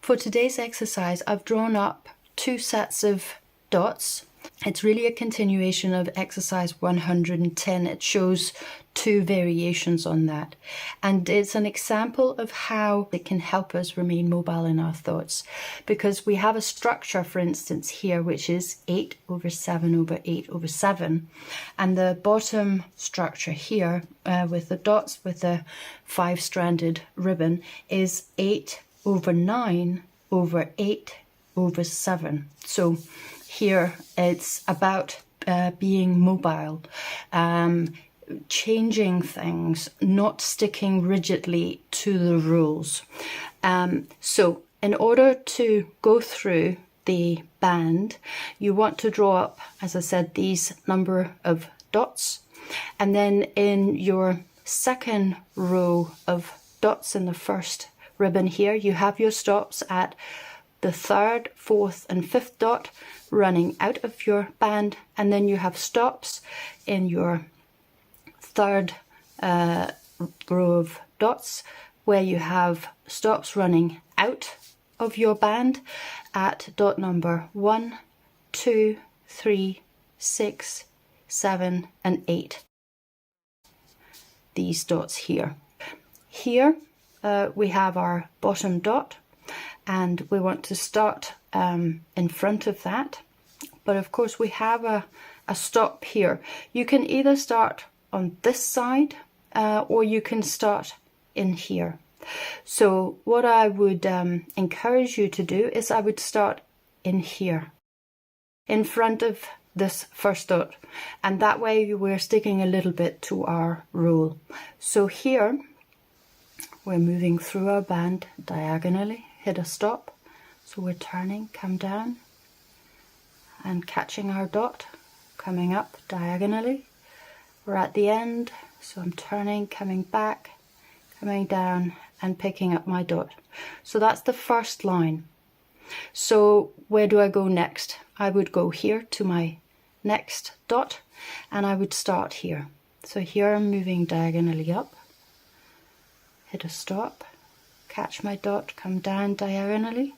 For today's exercise, I've drawn up 2 sets of dots. It's really a continuation of exercise 110. It shows 2 variations on that. And it's an example of how it can help us remain mobile in our thoughts. Because we have a structure, for instance, here, which is 8 over 7 over 8 over 7. And the bottom structure here, with the dots with the 5-stranded ribbon, is 8 over 9 over 8 over 7. So here it's about being mobile, changing things, not sticking rigidly to the rules. So in order to go through the band, you want to draw up, as I said, these number of dots. And then in your second row of dots in the first ribbon here, you have your stops at the 3rd, 4th and 5th dot running out of your band, and then you have stops in your 3rd row of dots where you have stops running out of your band at dot number 1, 2, 3, 6, 7 and 8. These dots here. Here we have our bottom dot, and we want to start in front of that. But of course we have a stop here. You can either start on this side or you can start in here. So what I would encourage you to do is I would start in here, in front of this first dot, and that way we're sticking a little bit to our rule. So here we're moving through our band diagonally, hit a stop, so we're turning, come down and catching our dot, coming up diagonally. We're at the end, so I'm turning, coming back, coming down and picking up my dot. So that's the first line. So where do I go next? I would go here to my next dot and I would start here. So here I'm moving diagonally up, hit a stop, catch my dot, come down diagonally,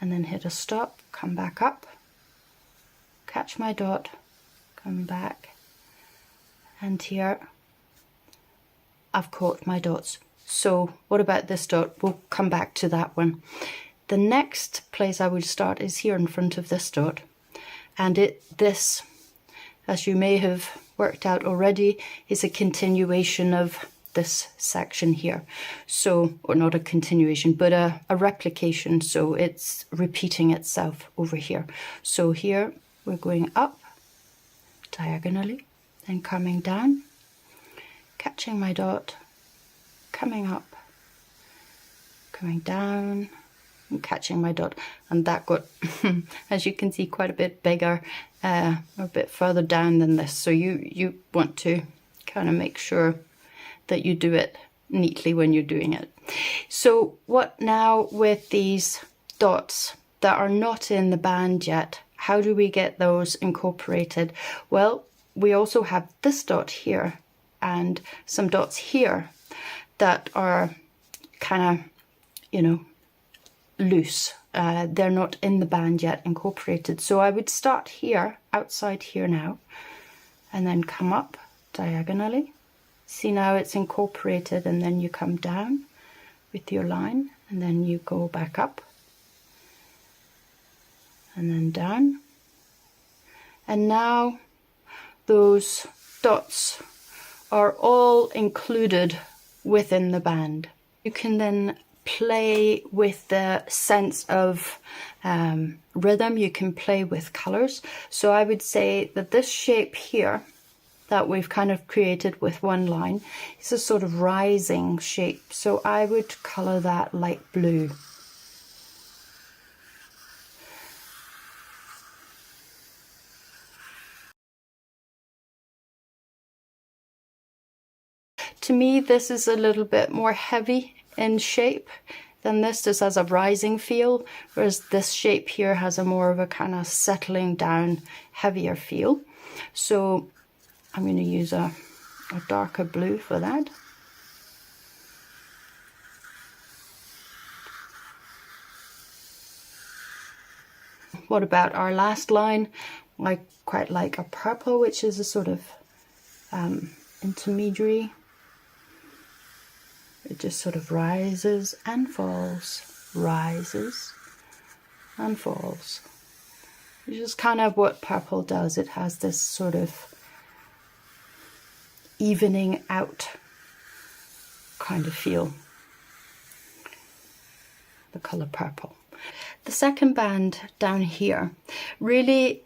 and then hit a stop, come back up, catch my dot, come back, and here I've caught my dots. So what about this dot? We'll come back to that one. The next place I would start is here in front of this dot, and this, as you may have worked out already, is a continuation of this section here. So, or not a continuation, but a replication, so it's repeating itself over here. So here we're going up diagonally, then coming down, catching my dot, coming up, coming down and catching my dot, and that got as you can see quite a bit bigger, a bit further down than this. So you want to kind of make sure that you do it neatly when you're doing it. So what now with these dots that are not in the band yet? How do we get those incorporated? Well, we also have this dot here and some dots here that are kind of, you know, loose. They're not in the band yet incorporated. So I would start here, outside here now, and then come up diagonally. See, now it's incorporated, and then you come down with your line, and then you go back up, and then down. And now those dots are all included within the band. You can then play with the sense of rhythm. You can play with colors. So I would say that this shape here that we've kind of created with one line is a sort of rising shape. So I would color that light blue. To me, this is a little bit more heavy in shape than this. This has a rising feel, whereas this shape here has a more of a kind of settling down, heavier feel. So I'm going to use a darker blue for that. what about our last line? I quite like a purple, which is a sort of intermediary. It just sort of rises and falls, rises and falls, which is kind of what purple does. It has this sort of evening out kind of feel, the colour purple. The second band down here really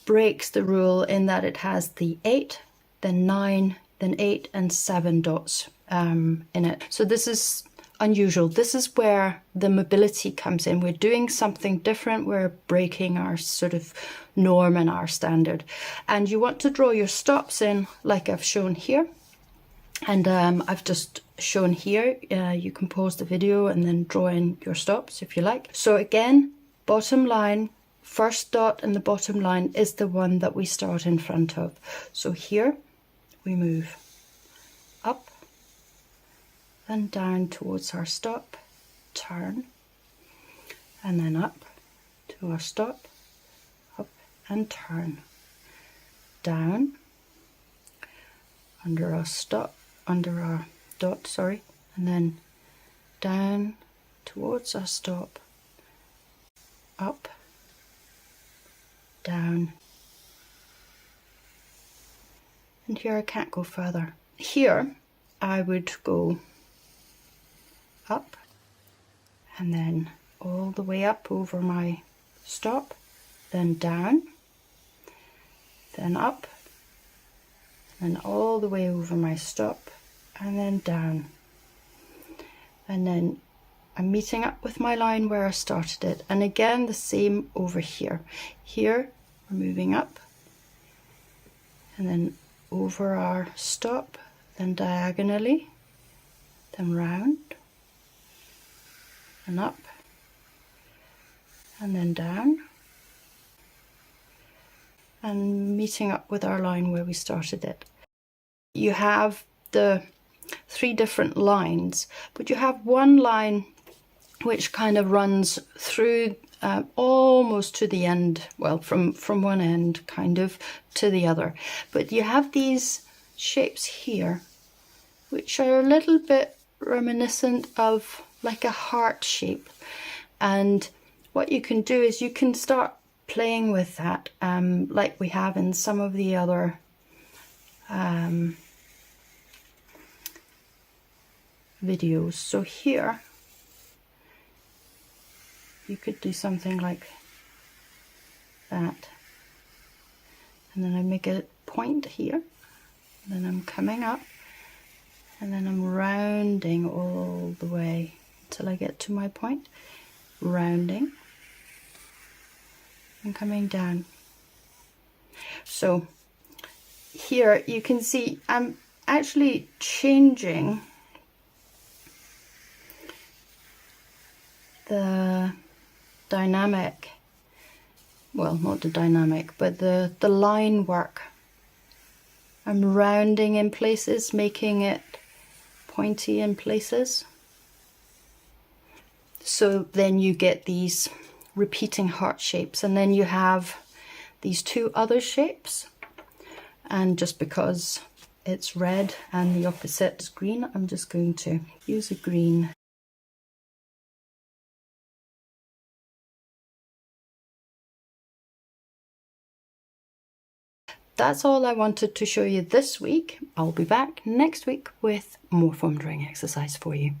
breaks the rule in that it has the 8, then 9, then 8 and 7 dots in it. So this is unusual. This is where the mobility comes in. We're doing something different. We're breaking our sort of norm and our standard. And you want to draw your stops in like I've shown here. And I've just shown here. You can pause the video and then draw in your stops if you like. So again, bottom line, first dot in the bottom line is the one that we start in front of. So here we move up and down towards our stop, turn, and then up to our stop, up and turn, down, under our stop, under our dot, sorry, and then down towards our stop, up, down, and here I can't go further. Here I would go up and then all the way up over my stop, then down, then up, and all the way over my stop, and then down. And then I'm meeting up with my line where I started it. And again, the same over here. Here, we're moving up, and then over our stop, then diagonally, then round, and up, and then down, and meeting up with our line where we started it. You have the 3 different lines, but you have one line which kind of runs through almost to the end, well, from one end kind of to the other. But you have these shapes here which are a little bit reminiscent of like a heart shape, and what you can do is you can start playing with that like we have in some of the other videos. So here you could do something like that, and then I make a point here, and then I'm coming up, and then I'm rounding all the way till I get to my point, rounding and coming down. So here you can see I'm actually changing the dynamic, well, not the dynamic, but the line work. I'm rounding in places, making it pointy in places. So then you get these repeating heart shapes, and then you have these 2 other shapes, and just because it's red and the opposite is green, I'm just going to use a green. That's all I wanted to show you this week. I'll be back next week with more foam drawing exercise for you.